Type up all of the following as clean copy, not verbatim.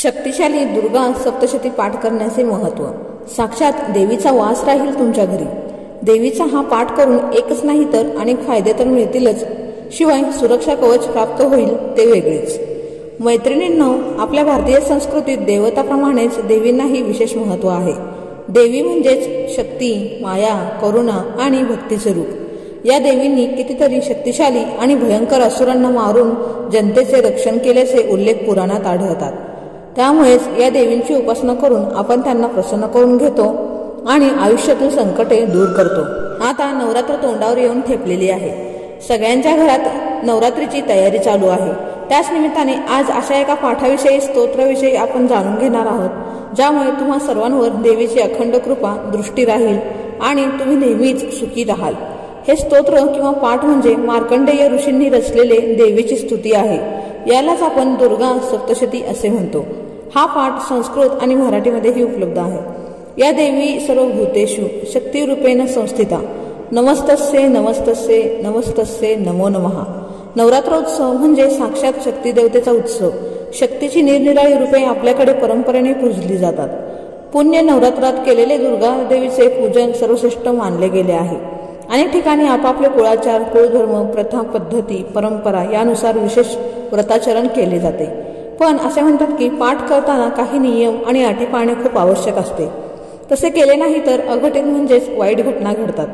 शक्तिशाली दुर्गा सप्तशती पाठ करण्याचे महत्त्व. साक्षात देवीचा वास राहील तुमच्या घरी. देवीचा हा पाठ करून एकच नाही तर अनेक फायदे तर मिळतीलच, शिवाय सुरक्षा कवच प्राप्त होईल ते वेगळेच. मैत्रिणींनो, आपल्या भारतीय संस्कृतीत देवताप्रमाणेच देवींनाही विशेष महत्त्व आहे. देवी म्हणजेच शक्ती, माया, करुणा आणि भक्तीचे रूप. या देवींनी कितीतरी शक्तिशाली आणि भयंकर असुरांना मारून जनतेचे रक्षण केल्याचे उल्लेख पुराणात आढळतात. त्यामुळेच या देवींची उपासना करून आपण त्यांना प्रसन्न करून घेतो आणि आयुष्यातील संकटे दूर करतो. आता नवरात्र तोंडावर येऊन ठेपलेली आहे. सगळ्यांच्या घरात नवरात्रीची तयारी चालू आहे. त्याच निमित्ताने आज अशा एका पाठाविषयी, स्तोत्राविषयी आपण जाणून घेणार आहोत, ज्यामुळे तुम्हा सर्वांवर देवीची अखंड कृपा दृष्टी राहील आणि तुम्ही नेहमीच सुखी राहाल. हे स्तोत्र किंवा पाठ म्हणजे मार्कंडेय ऋषींनी रचलेले देवीची स्तुती आहे. यालाच आपण दुर्गा सप्तशती असे म्हणतो. हा पाठ संस्कृत आणि मराठीमध्येही उपलब्ध आहे. या देवी सर्वभूतेषु शक्तिरूपेण संस्थिता. नमस्तस्ये नमस्तस्ये नमस्तस्ये नमो नमः. नवरात्रोत्सव म्हणजे साक्षात शक्ती देवतेचा उत्सव. शक्तीची निरनिराळी रूपे आपल्याकडे परंपरेने पूजली जातात. पुण्य नवरात्रात केलेले दुर्गा देवीचे पूजन सर्वश्रेष्ठ मानले गेले आहे. अनेक ठिकाणी आपापले कुळाचार, कुळधर्म, प्रथा, पद्धती, परंपरा यानुसार विशेष व्रताचरण केले जाते. पण असे म्हणतात की पाठ करताना काही नियम आणि अटी पाळणे खूप आवश्यक असते. तसे केले नाही तर अघटित म्हणजेच वाईट घटना घडतात.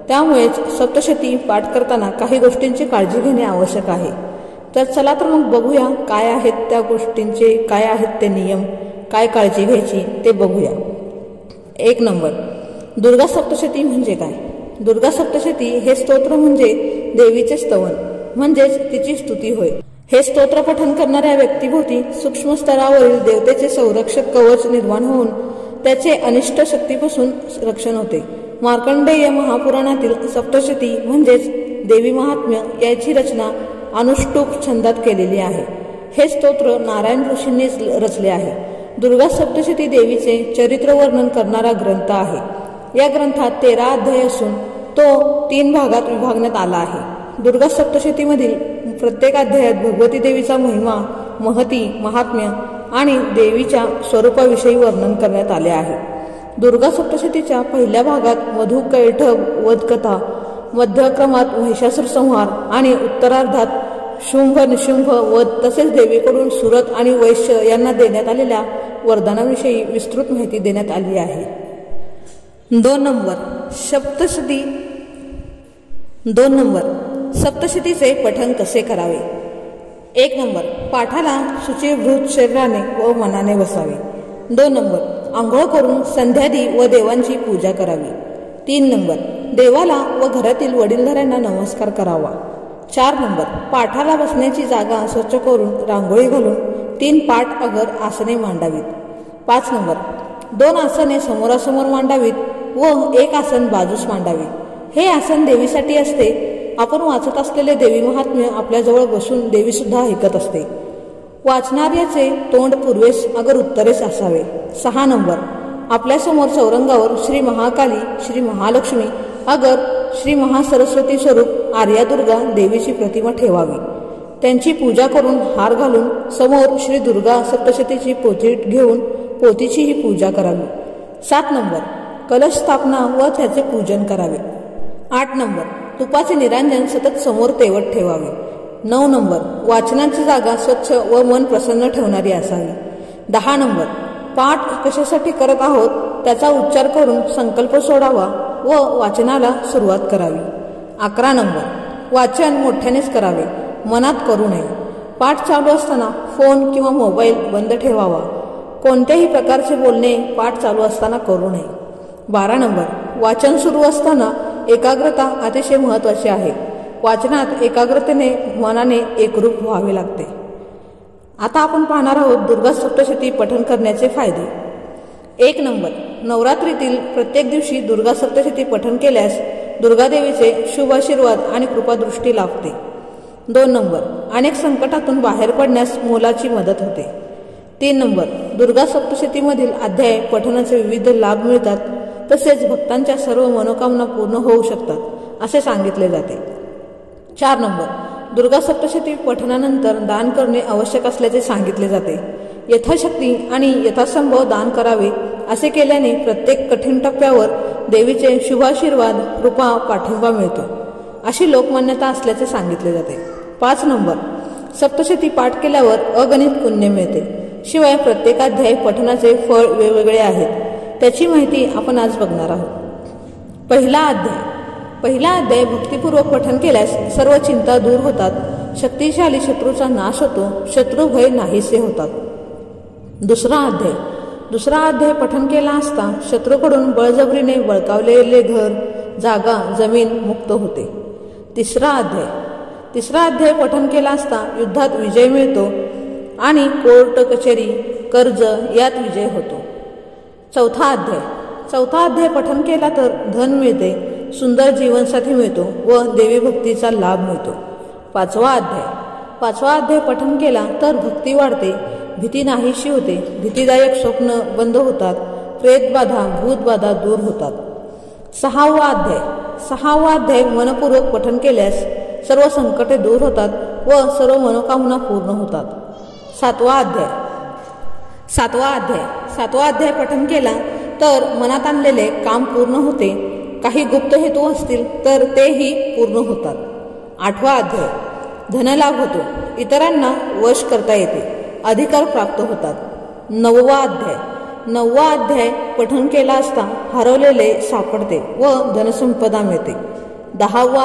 त्यामुळेच सप्तशती पाठ करताना काही गोष्टींची काळजी घेणे आवश्यक आहे. तर चला तर मग बघूया काय आहेत त्या गोष्टींचे, काय आहेत ते नियम, काय काळजी घ्यायची ते बघूया. 1 नंबर, दुर्गा सप्तशती म्हणजे काय? दुर्गा सप्तशती हे स्तोत्र म्हणजे देवीचे स्तवन म्हणजेच तिची स्तुती होय. हे स्तोत्र पठण करणाऱ्या व्यक्तीभोवती सूक्ष्म स्तरावरील देवतेचे संरक्षक कवच निर्माण होऊन त्याचे अनिष्ट शक्तीपासून रक्षण होते. मार्कंडेय महापुराणातील सप्तशती म्हणजेच देवी महात्म्य याची रचना अनुष्टुप छंदात केलेली आहे. हे स्तोत्र नारायण ऋषींनीच रचले आहे. दुर्गा सप्तशती देवीचे चरित्र वर्णन करणारा ग्रंथ आहे. या ग्रंथात 13 अध्याय असून तो 3 भागात विभागण्यात आला आहे. दुर्गा सप्तशतीमधील प्रत्येक अध्यायात भगवती देवीचा महिमा, महती, महात्म्य आणि देवीच्या स्वरूपाविषयी वर्णन करण्यात आले आहे. दुर्गा सप्तशतीच्या पहिल्या भागात मधु कैटभ वधकथा, मध्यक्रमात महिषासुर संहार आणि उत्तरार्धात शुंभ निशुंभ वध तसेच देवीकडून सुरत आणि वैश्य यांना देण्यात आलेल्या वरदानाविषयी विस्तृत माहिती देण्यात आली आहे. 2 नंबर, सप्तशतीचे पठण कसे करावे? 1 नंबर, पाठाला शुचिभूत शरीराने व मनाने बसावे. 2 नंबर, आंघोळ करून संध्यादी व देवांची पूजा करावी. 3 नंबर, देवाला व घरातील वडीलधाऱ्यांना नमस्कार करावा. 4 नंबर, पाठाला बसण्याची जागा स्वच्छ करून रांगोळी घालून 3 पाठ अगर आसने मांडावीत. 5 नंबर, 2 आसने समोरासमोर मांडावीत व 1 आसन बाजूस मांडावे. हे आसन देवीसाठी असते. आपण वाचत असलेले देवी महात्म्य आपल्याजवळ बसून देवी सुद्धा ऐकत असते. वाचणाऱ्याचे तोंड पूर्वेस अगर उत्तरेस असावे. 6 नंबर, आपल्यासमोर चौरंगावर श्री महाकाली, श्री महालक्ष्मी अगर श्री महासरस्वती स्वरूप आर्या दुर्गा देवीची प्रतिमा ठेवावी. त्यांची पूजा करून हार घालून समोर श्री दुर्गा सप्तशतीची पोथी घेऊन पोथीचीही पूजा करावी. 7 नंबर, कलश स्थापना व त्याचे पूजन करावे. 8 नंबर, तुपाचे निरांजन सतत समोर तेवत ठेवावे. 9 नंबर, वाचनाची जागा स्वच्छ व मन प्रसन्न ठेवणारी असावी. 10 नंबर, पाठ कशासाठी करत आहोत त्याचा उच्चार करून संकल्प सोडावा व वाचनाला सुरुवात करावी. 11 नंबर, वाचन मोठ्यानेच करावे, मनात करू नये. पाठ चालू असताना फोन किंवा मोबाईल बंद ठेवावा. कोणत्याही प्रकारचे बोलणे पाठ चालू असताना करू नये. 12 नंबर, वाचन सुरू असताना एकाग्रता अतिशय महत्त्वाची आहे. वाचनात एकाग्रतेने मनाने एकरूप व्हावे लागते. आता आपण पाहणार आहोत दुर्गा सप्तशती पठण करण्याचे फायदे. 1 नंबर, नवरात्रीतील प्रत्येक दिवशी दुर्गा सप्तशती पठण केल्यास दुर्गादेवीचे शुभ आशीर्वाद आणि कृपादृष्टी लाभते. 2 नंबर, अनेक संकटातून बाहेर पडण्यास मोलाची मदत होते. 3 नंबर, दुर्गा सप्तशतीमधील अध्याय पठणाचे विविध लाभ मिळतात. तसेच भक्तांच्या सर्व मनोकामना पूर्ण होऊ शकतात असे सांगितले जाते. 4 नंबर, दुर्गा सप्तशती पठणानंतर दान करणे आवश्यक असल्याचे सांगितले जाते. यथाशक्ती आणि यथासंभव दान करावे. असे केल्याने प्रत्येक कठीण टप्प्यावर देवीचे शुभाशीर्वाद कृपा पाठिंबा मिळतो, अशी लोकमान्यता असल्याचे सांगितले जाते. 5 नंबर, सप्तशती पाठ केल्यावर अगणित पुण्य मिळते. शिवाय प्रत्येक अध्याय पठणाचे फळ वेगवेगळे आहेत. त्याची माहिती आपण आज बघणार आहोत. पहिला अध्याय भक्तिपूर्वक पठन केल्यास सर्व चिंता दूर होतात, शक्तिशाली शत्रूचा नाश होतो, शत्रू भय नाहीसे होतात. दुसरा अध्याय पठन केला असता शत्रूकडून बळजबरीने बळकावलेले घर, जागा, जमीन मुक्त होते. तिसरा अध्याय पठन केला असता युद्धात विजय मिळतो आणि कोर्ट कचेरी, कर्ज यात विजय होतो. चौथा अध्याय पठन केला तर धन मिळते, सुंदर जीवनसाथी मिळतो व देवी भक्तीचा लाभ मिळतो. 5वा अध्याय पठन केला तर भक्ती वाढते, भीती नाहीशी होते, भीतीदायक स्वप्न बंद होतात, प्रेतबाधा भूतबाधा दूर होतात. 6वा अध्याय मनपूर्वक पठन केल्यास सर्व संकटे दूर होतात व सर्व मनोकामना पूर्ण होतात. 7वा अध्याय पठन केला तर मनात आणलेले काम पूर्ण होते, काही गुप्त हेतू असतील तर तेही पूर्ण होतात. 8वा अध्याय धनलाभ होतो, इतरांना वश करता येते, अधिकार प्राप्त होतात. 9वा अध्याय पठन केला असता हरवलेले सापडते व धनसंपदा मिळते. 10वा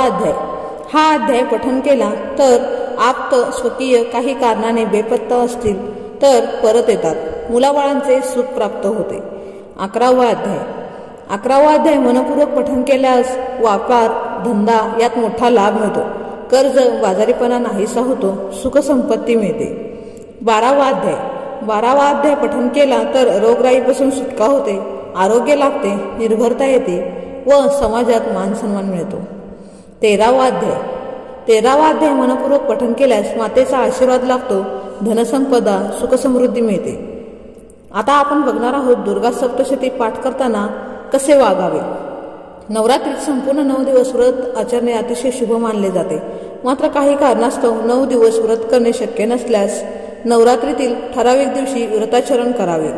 हा अध्याय पठन केला तर आप्त स्वकीय काही कारणाने बेपत्ता असतील तर परत येतात, मुलाबाळांचे सुख प्राप्त होते. 11वा अध्याय मनपूर्वक पठन केल्यास व्यापार धंदा यात मोठा लाभ मिळतो, कर्ज बाजारीपणा नाहीसा होतो, सुखसंपत्ती मिळते. 12वा अध्याय पठन केला तर रोगराईपासून सुटका होते, आरोग्य लाभते, निर्भरता येते व समाजात मानसन्मान मिळतो. 13वा अध्याय मनपूर्वक पठन केल्यास मातेचा आशीर्वाद लाभतो, धनसंपदा सुखसमृद्धी मिळते. आता आपण बघणार आहोत दुर्गा सप्तशती पाठ करताना कसे वागावे. नवरात्रीत संपूर्ण 9 दिवस व्रत आचरणे अतिशय शुभ मानले जाते. मात्र काही कारणास्तव 9 दिवस व्रत करणे शक्य नसल्यास नवरात्रीतील ठराविक दिवशी व्रताचरण करावे.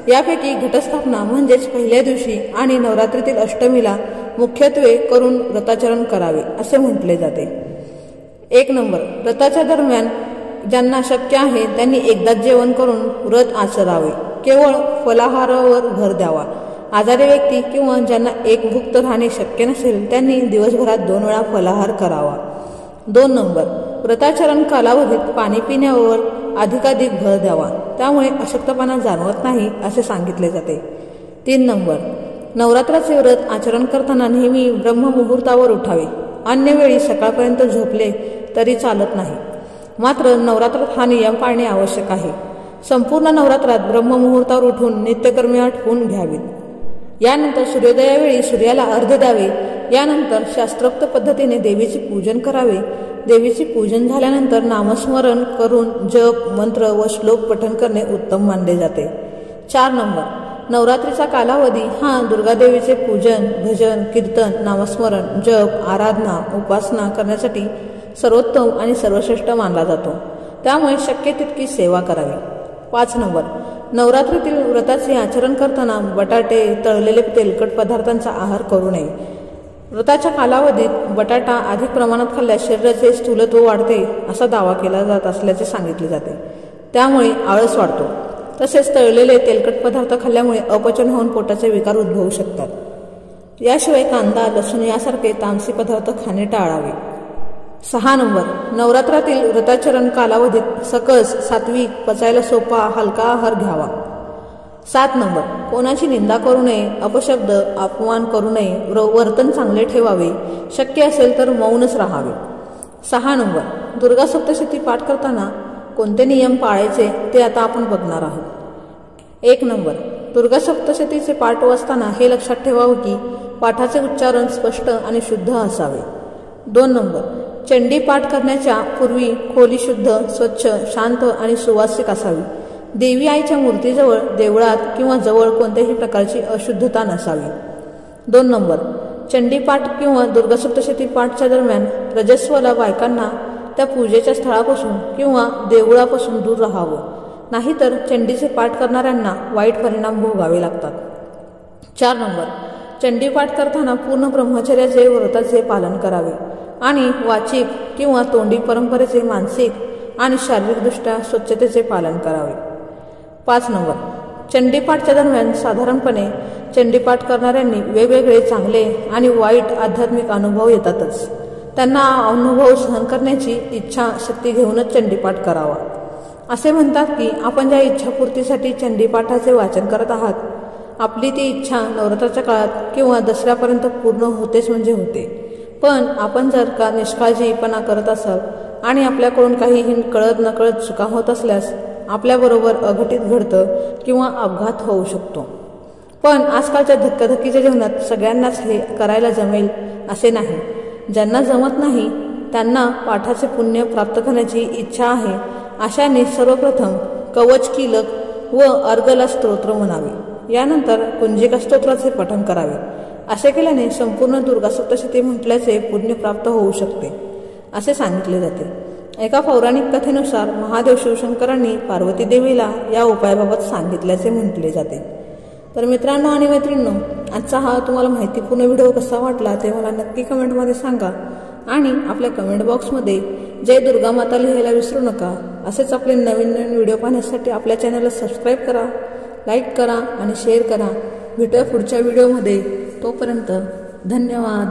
यापैकी घटस्थापना म्हणजेच पहिल्या दिवशी आणि नवरात्रीतील अष्टमीला मुख्यत्वे करून व्रताचरण करावे असे म्हटले जाते. 1 नंबर, व्रताच्या दरम्यान ज्यांना शक्य आहे त्यांनी एकदाच जेवण करून व्रत आचरावे. केवळ फलाहारावर भर द्यावा. आजारी व्यक्ती किंवा ज्यांना एकभुक्त राहणे शक्य नसेल त्यांनी दिवसभरात 2 वेळा फलाहार करावा. 2 नंबर, व्रताचरण कालावधीत पाणी पिण्यावर अधिकाधिक भर द्यावा, त्यामुळे अशक्तपणा जाणवत नाही असे सांगितले जाते. 3 नंबर, नवरात्राचे व्रत आचरण करताना नेहमी ब्रह्ममुहूर्तावर उठावे. अन्य वेळी सकाळपर्यंत झोपले तरी चालत नाही. मात्र नवरात्रात हा नियम पाळणे आवश्यक आहे. संपूर्ण नवरात्रात ब्रह्ममुहूर्तावर उठून नित्यकर्मे आटपून घ्यावीत. यानंतर सूर्योदयावेळी सूर्याला अर्घ्य द्यावे. यानंतर शास्त्रोक्त पद्धतीने देवीचे पूजन करावे. देवीचे पूजन झाल्यानंतर नामस्मरण करून जप मंत्र व श्लोक पठण करणे उत्तम मानले जाते. 4 नंबर, नवरात्रीचा कालावधी हा दुर्गादेवीचे पूजन भजन कीर्तन नामस्मरण जप आराधना उपासना करण्यासाठी सर्वोत्तम आणि सर्वश्रेष्ठ मानला जातो. त्यामुळे शक्य तितकी सेवा करावी. 5 नंबर, नवरात्रीतील व्रताचे आचरण करताना बटाटे तळलेले तेलकट पदार्थांचा आहार करू नये. व्रताच्या कालावधीत बटाटा अधिक प्रमाणात खाल्ल्यास शरीराचे स्थूलत्व वाढते असा दावा केला जात असल्याचे सांगितले जाते. त्यामुळे आळस वाढतो. तसेच तळलेले तेलकट पदार्थ खाल्ल्यामुळे अपचन होऊन पोटाचे विकार उद्भवू शकतात. याशिवाय कांदा लसूण यासारखे तामसी पदार्थ खाणे टाळावे. 6 नंबर, नवरात्रातील व्रताचरण कालावधीत सकस सात्विक पचायला सोपा हलका आहार घ्यावा. 7 नंबर, कोणाची निंदा करू नये, अपशब्द अपमान करू नये, वर्तन चांगले ठेवावे, शक्य असेल तर मौनच राहावे. 6 नंबर, दुर्गा सप्तशती पाठ करताना कोणते नियम पाळायचे ते आता आपण बघणार आहोत. 1 नंबर, दुर्गा सप्तशतीचे पाठ वाचताना हे लक्षात ठेवावे की पाठाचे उच्चारण स्पष्ट आणि शुद्ध असावे. 2 नंबर, चंडी पाठ करण्याच्या पूर्वी खोली शुद्ध स्वच्छ शांत आणि सुवासिक असावी. देवी आईच्या मूर्तीजवळ देवळात किंवा जवळ कोणत्याही प्रकारची अशुद्धता नसावी. 2 नंबर, चंडीपाठ किंवा दुर्गा सप्तशती पाठच्या दरम्यान रजस्वला बायकांना त्या पूजेच्या स्थळापासून किंवा देवळापासून दूर राहावं. नाहीतर चंडीचे पाठ करणाऱ्यांना वाईट परिणाम भोगावे लागतात. 4 नंबर, चंडी पाठ करताना पूर्ण ब्रह्मचर्याचे व्रताचे पालन करावे आणि वाचिक किंवा तोंडी परंपरेचे मानसिक आणि शारीरिकदृष्ट्या स्वच्छतेचे पालन करावे. 5 नंबर, चंडीपाठच्या दरम्यान साधारणपणे चंडीपाठ करणाऱ्यांनी वेगवेगळे चांगले आणि वाईट आध्यात्मिक अनुभव येतातच. त्यांना अनुभव सहन करण्याची इच्छा शक्ती घेऊनच चंडीपाठ करावा. असे म्हणतात की आपण ज्या इच्छापूर्तीसाठी चंडीपाठाचे वाचन करत आहात, आपली ती इच्छा नवरात्राच्या काळात किंवा दसऱ्यापर्यंत पूर्ण होतेच म्हणजे होते. पण आपण जर का निष्काळजीपणा करत असाल आणि आपल्याकडून काहीही कळत नकळत चुका होत असल्यास आपल्याबरोबर अघटित घडतं किंवा अपघात होऊ शकतो. पण आजकालच्या धक्काधक्कीच्या जीवनात सगळ्यांनाच हे करायला जमेल असे नाही. ज्यांना जमत नाही त्यांना पाठाचे पुण्य प्राप्त करण्याची इच्छा आहे अशाने सर्वप्रथम कवच कीलक व अर्गला स्तोत्र म्हणावे. यानंतर कुंजिका स्तोत्राचे पठण करावे. असे केल्याने संपूर्ण दुर्गा सप्तशती म्हटल्याचे पुण्य प्राप्त होऊ शकते असे सांगितले जाते. एका पौराणिक कथेनुसार महादेव शिवशंकरांनी पार्वती देवीला या उपायाबाबत सांगितल्याचे म्हटले जाते. तर मित्रांनो आणि मैत्रिणींनो, आजचा हा तुम्हाला माहितीपूर्ण व्हिडिओ कसा वाटला ते मला नक्की कमेंटमध्ये सांगा आणि आपल्या कमेंट बॉक्समध्ये जय दुर्गा माता लिहायला विसरू नका. असेच आपले नवीन नवीन व्हिडिओ पाहण्यासाठी आपल्या चॅनलला सबस्क्राईब करा, लाईक करा आणि शेअर करा. भेटूया पुढच्या व्हिडिओमध्ये. तोपर्यंत धन्यवाद.